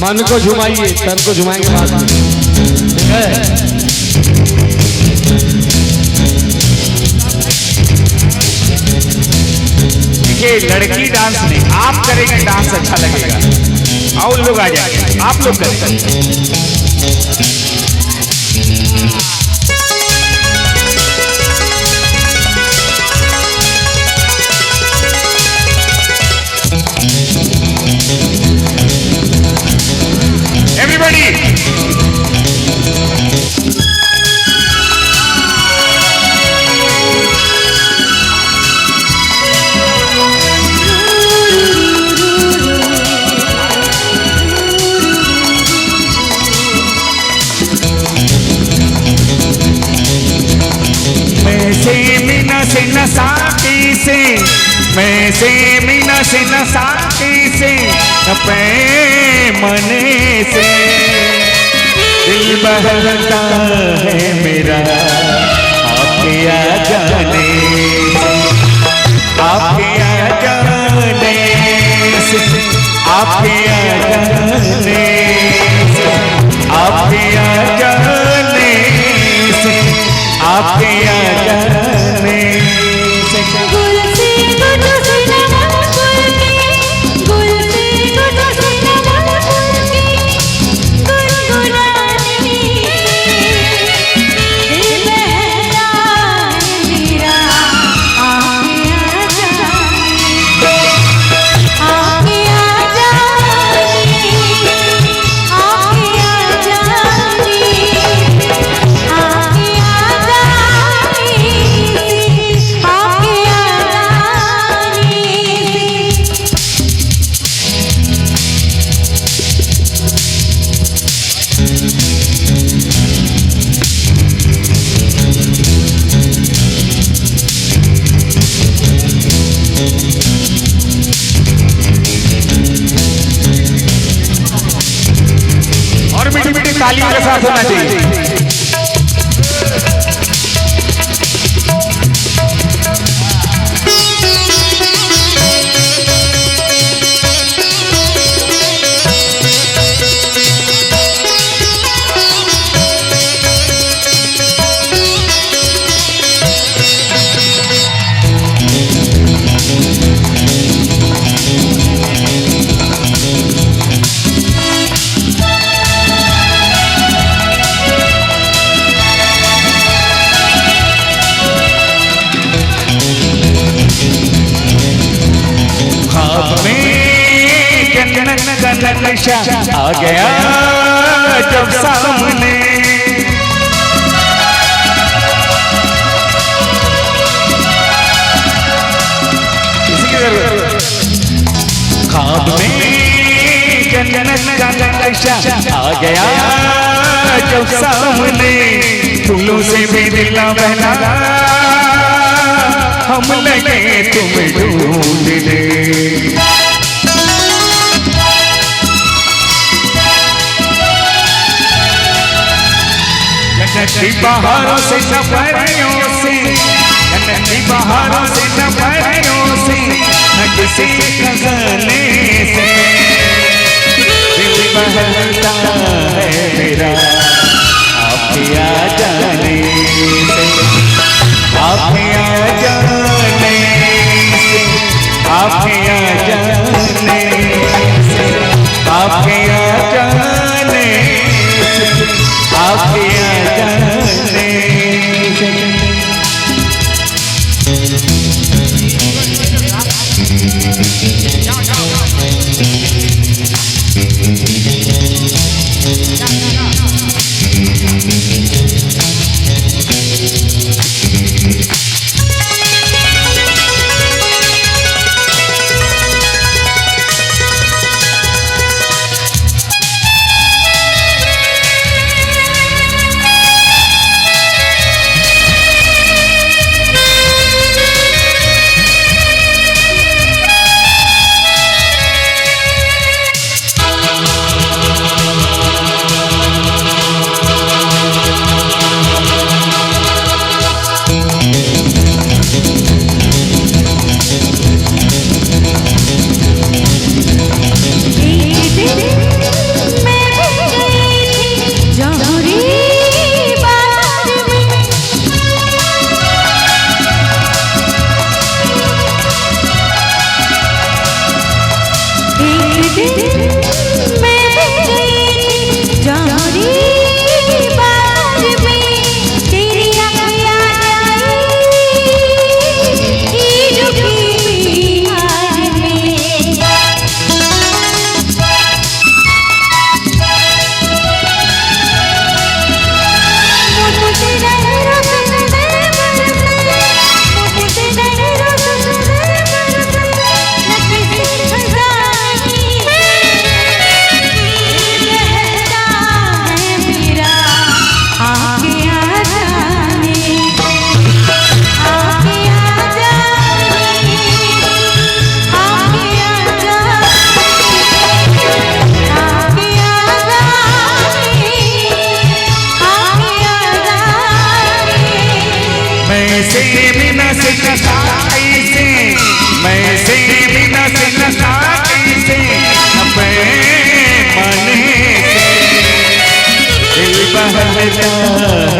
मन को झुमाइए, तन को झुमाएंगे बाद में, ठीक है। देखिए लड़की डांस नहीं, आप करेंगे डांस अच्छा लगेगा। और लोग आ जाएंगे, आप लोग करेंगे। साथी से मैं से मीना से न साथी से मने से दिल बहलता है मेरा आपके आ जाने से, आपके आ जाने से, आपके आ जाने से, आपके आ जाने से, आपके आ जाने तालियों के साथ होना चाहिए। नशा आ गया जब सामने, ख्वाब में जन्नत का नशा आ गया जब सामने, फूलों से भी दिल ना बहला हम लगे तुम्हें ढूंढने। जन्नती बहारों से सफरियों से, जन्नती बहारों से सफरियों से, न किसी खजाने से दिल बहलता है मेरा आपके आ जाने से, आपके आ जाने से, आपके आ जाने से, आपके आ जाने से, आपके आ जाने से। बहलता